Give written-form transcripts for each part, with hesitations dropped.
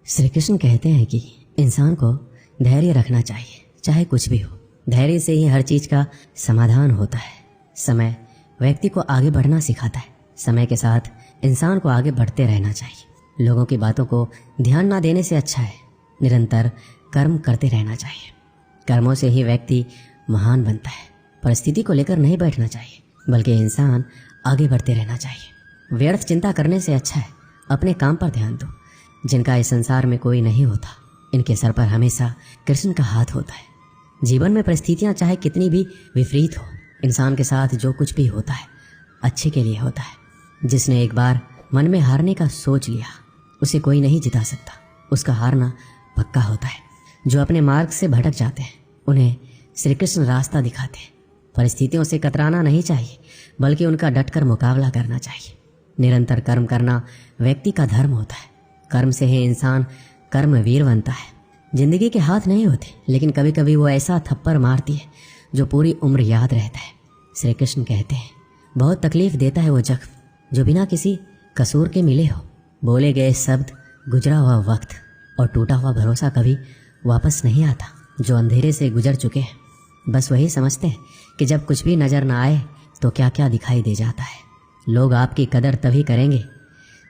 श्री कृष्ण कहते हैं कि इंसान को धैर्य रखना चाहिए, चाहे कुछ भी हो। धैर्य से ही हर चीज का समाधान होता है। समय व्यक्ति को आगे बढ़ना सिखाता है। समय के साथ इंसान को आगे बढ़ते रहना चाहिए। लोगों की बातों को ध्यान ना देने से अच्छा है निरंतर कर्म करते रहना चाहिए। कर्मों से ही व्यक्ति महान बनता है। परिस्थिति को लेकर नहीं बैठना चाहिए, बल्कि इंसान आगे बढ़ते रहना चाहिए। व्यर्थ चिंता करने से अच्छा है अपने काम पर ध्यान दो। जिनका इस संसार में कोई नहीं होता, इनके सर पर हमेशा कृष्ण का हाथ होता है। जीवन में परिस्थितियां चाहे कितनी भी विपरीत हो, इंसान के साथ जो कुछ भी होता है अच्छे के लिए होता है। जिसने एक बार मन में हारने का सोच लिया, उसे कोई नहीं जिता सकता। उसका हारना पक्का होता है। जो अपने मार्ग से भटक जाते हैं, उन्हें श्री कृष्ण रास्ता दिखाते हैं। परिस्थितियों से कतराना नहीं चाहिए, बल्कि उनका डटकर मुकाबला करना चाहिए। निरंतर कर्म करना व्यक्ति का धर्म होता है। कर्म से ही इंसान कर्मवीर बनता है। जिंदगी के हाथ नहीं होते, लेकिन कभी कभी वो ऐसा थप्पड़ मारती है जो पूरी उम्र याद रहता है। श्री कृष्ण कहते हैं, बहुत तकलीफ देता है वो जख्म जो बिना किसी कसूर के मिले हो। बोले गए शब्द, गुजरा हुआ वक्त और टूटा हुआ भरोसा कभी वापस नहीं आता। जो अंधेरे से गुजर चुके हैं बस वही समझते हैं कि जब कुछ भी नज़र ना आए तो क्या क्या दिखाई दे जाता है। लोग आपकी कदर तभी करेंगे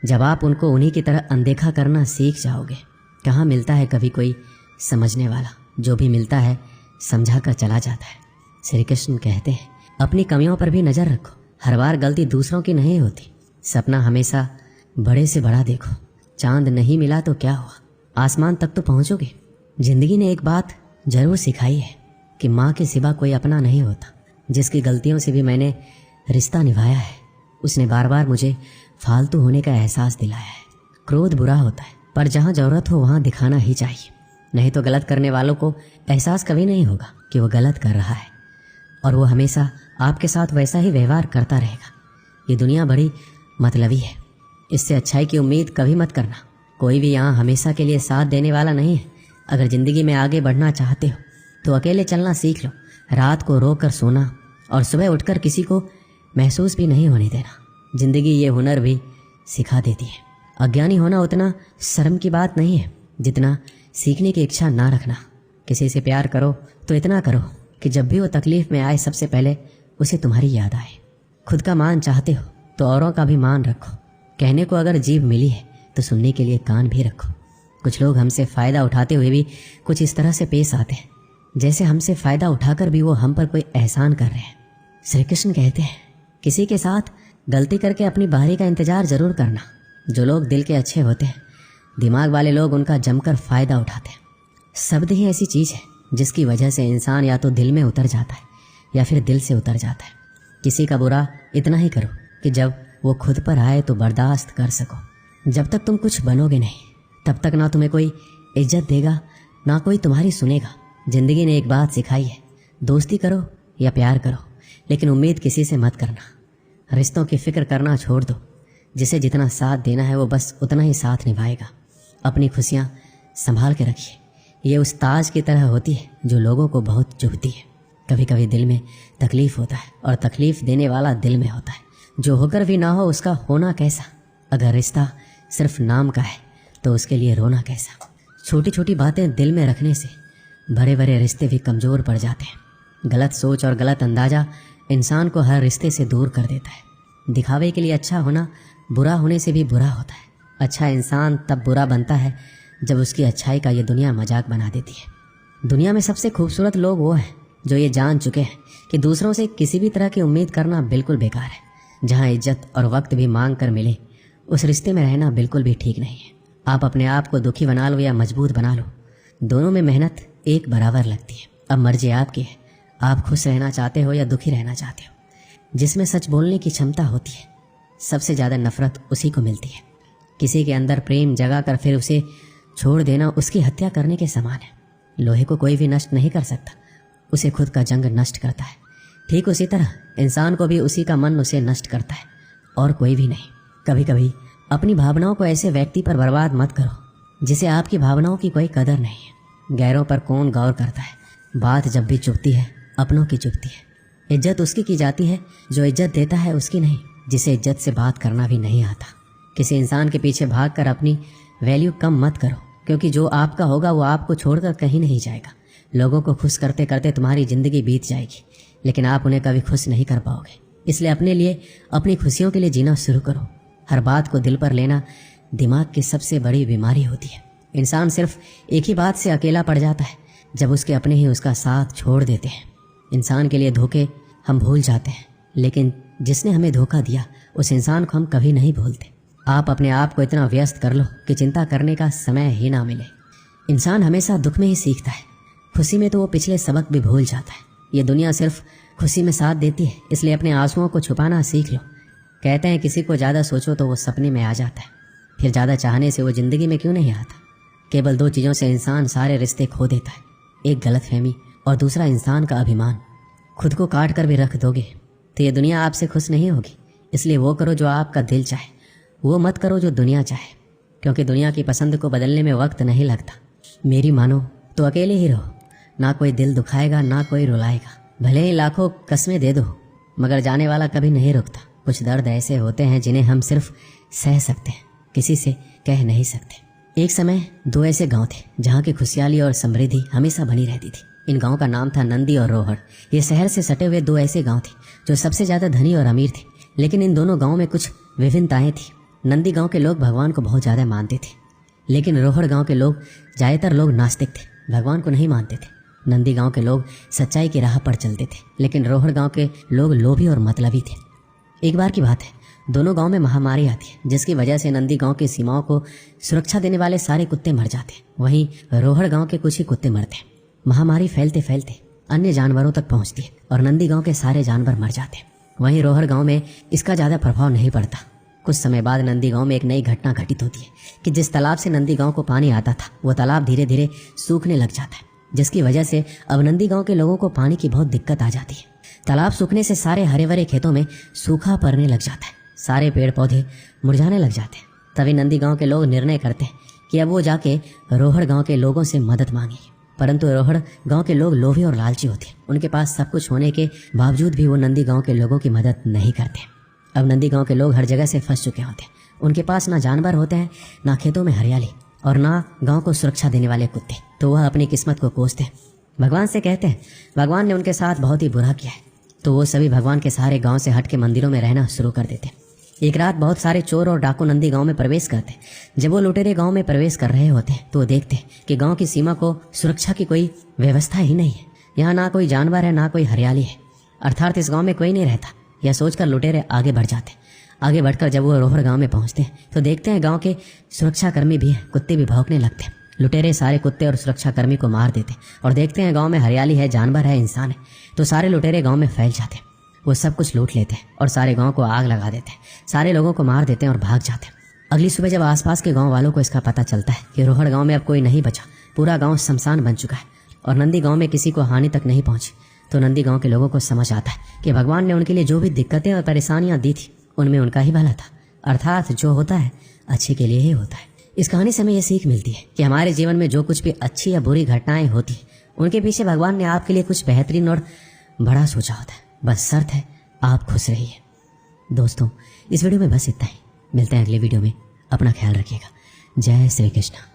जब आप उनको उन्हीं की तरह अनदेखा करना सीख जाओगे। कहाँ मिलता है कभी कोई समझने वाला, जो भी मिलता है समझा कर चला जाता है। श्री कृष्ण कहते हैं, अपनी कमियों पर भी नज़र रखो। हर बार गलती दूसरों की नहीं होती। सपना हमेशा बड़े से बड़ा देखो। चांद नहीं मिला तो क्या हुआ, आसमान तक तो पहुँचोगे। जिंदगी ने एक बात जरूर सिखाई है कि माँ के सिवा कोई अपना नहीं होता। जिसकी गलतियों से भी मैंने रिश्ता निभाया है, उसने बार बार मुझे फालतू होने का एहसास दिलाया है। क्रोध बुरा होता है, पर जहाँ ज़रूरत हो वहाँ दिखाना ही चाहिए। नहीं तो गलत करने वालों को एहसास कभी नहीं होगा कि वो गलत कर रहा है, और वो हमेशा आपके साथ वैसा ही व्यवहार करता रहेगा। ये दुनिया बड़ी मतलबी है, इससे अच्छाई की उम्मीद कभी मत करना। कोई भी यहाँ हमेशा के लिए साथ देने वाला नहीं है। अगर ज़िंदगी में आगे बढ़ना चाहते हो तो अकेले चलना सीख लो। रात को रो कर सोना और सुबह उठकर किसी को महसूस भी नहीं होने देना। ज़िंदगी ये हुनर भी सिखा देती है। अज्ञानी होना उतना शर्म की बात नहीं है जितना सीखने की इच्छा ना रखना। किसी से प्यार करो तो इतना करो कि जब भी वो तकलीफ़ में आए सबसे पहले उसे तुम्हारी याद आए। खुद का मान चाहते हो तो औरों का भी मान रखो। कहने को अगर जीभ मिली है तो सुनने के लिए कान भी रखो। कुछ लोग हमसे फ़ायदा उठाते हुए भी कुछ इस तरह से पेश आते हैं जैसे हमसे फ़ायदा उठाकर भी वो हम पर कोई एहसान कर रहे हैं। श्री कृष्ण कहते हैं, किसी के साथ गलती करके अपनी बारी का इंतज़ार ज़रूर करना। जो लोग दिल के अच्छे होते हैं, दिमाग वाले लोग उनका जमकर फ़ायदा उठाते हैं। शब्द ही ऐसी चीज़ है जिसकी वजह से इंसान या तो दिल में उतर जाता है या फिर दिल से उतर जाता है। किसी का बुरा इतना ही करो कि जब वो खुद पर आए तो बर्दाश्त कर सको। जब तक तुम कुछ बनोगे नहीं, तब तक ना तुम्हें कोई इज्जत देगा, ना कोई तुम्हारी सुनेगा। ज़िंदगी ने एक बात सिखाई है, दोस्ती करो या प्यार करो, लेकिन उम्मीद किसी से मत करना। रिश्तों की फ़िक्र करना छोड़ दो। जिसे जितना साथ देना है वो बस उतना ही साथ निभाएगा। अपनी खुशियाँ संभाल के रखिए। ये उस ताज की तरह होती है जो लोगों को बहुत चुभती है। कभी कभी दिल में तकलीफ़ होता है और तकलीफ़ देने वाला दिल में होता है। जो होकर भी ना हो उसका होना कैसा। अगर रिश्ता सिर्फ नाम का है तो उसके लिए रोना कैसा। छोटी छोटी बातें दिल में रखने से बड़े बड़े रिश्ते भी कमज़ोर पड़ जाते हैं। गलत सोच और गलत अंदाज़ा इंसान को हर रिश्ते से दूर कर देता है। दिखावे के लिए अच्छा होना बुरा होने से भी बुरा होता है। अच्छा इंसान तब बुरा बनता है जब उसकी अच्छाई का ये दुनिया मजाक बना देती है। दुनिया में सबसे खूबसूरत लोग वो हैं जो ये जान चुके हैं कि दूसरों से किसी भी तरह की उम्मीद करना बिल्कुल बेकार है। जहाँ इज्जत और वक्त भी मांग कर मिले, उस रिश्ते में रहना बिल्कुल भी ठीक नहीं है। आप अपने आप को दुखी बना लो या मजबूत बना लो, दोनों में मेहनत एक बराबर लगती है। अब मर्जी आपकी है, आप खुश रहना चाहते हो या दुखी रहना चाहते हो। जिसमें सच बोलने की क्षमता होती है, सबसे ज़्यादा नफरत उसी को मिलती है। किसी के अंदर प्रेम जगा कर फिर उसे छोड़ देना उसकी हत्या करने के समान है। लोहे को कोई भी नष्ट नहीं कर सकता, उसे खुद का जंग नष्ट करता है। ठीक उसी तरह इंसान को भी उसी का मन उसे नष्ट करता है, और कोई भी नहीं। कभी कभी अपनी भावनाओं को ऐसे व्यक्ति पर बर्बाद मत करो जिसे आपकी भावनाओं की कोई कदर नहीं है। गैरों पर कौन गौर करता है। बात जब भी चुभती है अपनों की चुभती है। इज्जत उसकी की जाती है जो इज्जत देता है, उसकी नहीं जिसे इज्जत से बात करना भी नहीं आता। किसी इंसान के पीछे भागकर अपनी वैल्यू कम मत करो। क्योंकि जो आपका होगा वो आपको छोड़कर कहीं नहीं जाएगा। लोगों को खुश करते करते तुम्हारी ज़िंदगी बीत जाएगी, लेकिन आप उन्हें कभी खुश नहीं कर पाओगे। इसलिए अपने लिए, अपनी खुशियों के लिए जीना शुरू करो। हर बात को दिल पर लेना दिमाग की सबसे बड़ी बीमारी होती है। इंसान सिर्फ एक ही बात से अकेला पड़ जाता है, जब उसके अपने ही उसका साथ छोड़ देते हैं। इंसान के लिए धोखे हम भूल जाते हैं, लेकिन जिसने हमें धोखा दिया उस इंसान को हम कभी नहीं भूलते। आप अपने आप को इतना व्यस्त कर लो कि चिंता करने का समय ही ना मिले। इंसान हमेशा दुख में ही सीखता है, खुशी में तो वो पिछले सबक भी भूल जाता है। ये दुनिया सिर्फ खुशी में साथ देती है, इसलिए अपने आंसुओं को छुपाना सीख लो। कहते हैं किसी को ज़्यादा सोचो तो वो सपने में आ जाता है, फिर ज़्यादा चाहने से वो ज़िंदगी में क्यों नहीं आता। केवल 2 चीज़ों से इंसान सारे रिश्ते खो देता है, एक गलतफहमी और दूसरा इंसान का अभिमान। खुद को काट कर भी रख दोगे तो ये दुनिया आपसे खुश नहीं होगी। इसलिए वो करो जो आपका दिल चाहे, वो मत करो जो दुनिया चाहे, क्योंकि दुनिया की पसंद को बदलने में वक्त नहीं लगता। मेरी मानो तो अकेले ही रहो, ना कोई दिल दुखाएगा ना कोई रुलाएगा। भले ही लाखों कस्में दे दो, मगर जाने वाला कभी नहीं रुकता। कुछ दर्द ऐसे होते हैं जिन्हें हम सिर्फ सह सकते हैं, किसी से कह नहीं सकते। एक समय 2 ऐसे गांव थे जहां की खुशहाली और समृद्धि हमेशा बनी रहती थी। इन गांवों का नाम था नंदी और रोहड़। ये शहर से सटे हुए 2 ऐसे गांव थे जो सबसे ज़्यादा धनी और अमीर थे, लेकिन इन दोनों गाँव में कुछ विभिन्नताएं थी। नंदी गांव के लोग भगवान को बहुत ज़्यादा मानते थे, लेकिन रोहड़ गांव के लोग, ज़्यादातर लोग नास्तिक थे, भगवान को नहीं मानते थे। नंदी गांव के लोग सच्चाई की राह पर चलते थे, लेकिन रोहड़ गांव के लोग लोभी और मतलबी थे। एक बार की बात है, दोनों गांव में महामारी आती है, जिसकी वजह से नंदी गांव की सीमाओं को सुरक्षा देने वाले सारे कुत्ते मर जाते हैं, वहीं रोहड़ गांव के कुछ ही कुत्ते मरते हैं। महामारी फैलते फैलते अन्य जानवरों तक पहुंचती है और नंदी गांव के सारे जानवर मर जाते हैं। वहीं रोहड़ गांव में इसका ज़्यादा प्रभाव नहीं पड़ता। कुछ समय बाद नंदी गांव में एक नई घटना घटित होती है कि जिस तालाब से नंदी गांव को पानी आता था, वो तालाब धीरे धीरे सूखने लग जाता है, जिसकी वजह से अब नंदी गांव के लोगों को पानी की बहुत दिक्कत आ जाती है। तालाब सूखने से सारे हरे भरे खेतों में सूखा पड़ने लग जाता है, सारे पेड़ पौधे मुरझाने लग जाते हैं। तभी नंदी गांव के लोग निर्णय करते हैं कि अब वो जाके रोहड़ गांव के लोगों से मदद मांगेंगे। परंतु रोहड़ गांव के लोग लोभी और लालची होते हैं, उनके पास सब कुछ होने के बावजूद भी वो नंदी गांव के लोगों की मदद नहीं करते। अब नंदी गांव के लोग हर जगह से फंस चुके होते हैं, उनके पास ना जानवर होते हैं, ना खेतों में हरियाली और ना गांव को सुरक्षा देने वाले कुत्ते, तो वह अपनी किस्मत को कोसते हैं। भगवान से कहते हैं भगवान ने उनके साथ बहुत ही बुरा किया है, तो वो सभी भगवान के सहारे गांव से हट के मंदिरों में रहना शुरू कर देते हैं। एक रात बहुत सारे चोर और डाकू नंदी गांव में प्रवेश करते हैं। जब वो लुटेरे गांव में प्रवेश कर रहे होते हैं तो वो देखते हैं कि गांव की सीमा को सुरक्षा की कोई व्यवस्था ही नहीं है। यहाँ ना कोई जानवर है, ना कोई हरियाली है, अर्थात इस गांव में कोई नहीं रहता। यह सोचकर लुटेरे आगे बढ़ जाते हैं। आगे बढ़कर जब वो रोहड़ गांव में पहुंचते हैं तो देखते हैं गांव के सुरक्षाकर्मी भी हैं, कुत्ते भी भौंकने लगते हैं। लुटेरे सारे कुत्ते और सुरक्षाकर्मी को मार देते और देखते हैं गांव में हरियाली है, जानवर है, इंसान है, तो सारे लुटेरे गांव में फैल जाते हैं। वो सब कुछ लूट लेते हैं और सारे गांव को आग लगा देते हैं, सारे लोगों को मार देते हैं और भाग जाते हैं। अगली सुबह जब आसपास के गांव वालों को इसका पता चलता है कि रोहड़ गांव में अब कोई नहीं बचा, पूरा गांव शमशान बन चुका है और नंदी गांव में किसी को हानि तक नहीं पहुंची, तो नंदी गांव के लोगों को समझ आता है कि भगवान ने उनके लिए जो भी दिक्कतें और परेशानियां दी थी उनमें उनका ही भला था, अर्थात जो होता है अच्छे के लिए ही होता है। इस कहानी से हमें यह सीख मिलती है कि हमारे जीवन में जो कुछ भी अच्छी या बुरी घटनाएं होती हैं उनके पीछे भगवान ने आपके लिए कुछ बेहतरीन और बड़ा सोचा होता है। बस शर्त है आप खुश रहिए। दोस्तों, इस वीडियो में बस इतना ही। मिलते हैं अगले वीडियो में। अपना ख्याल रखिएगा। जय श्री कृष्ण।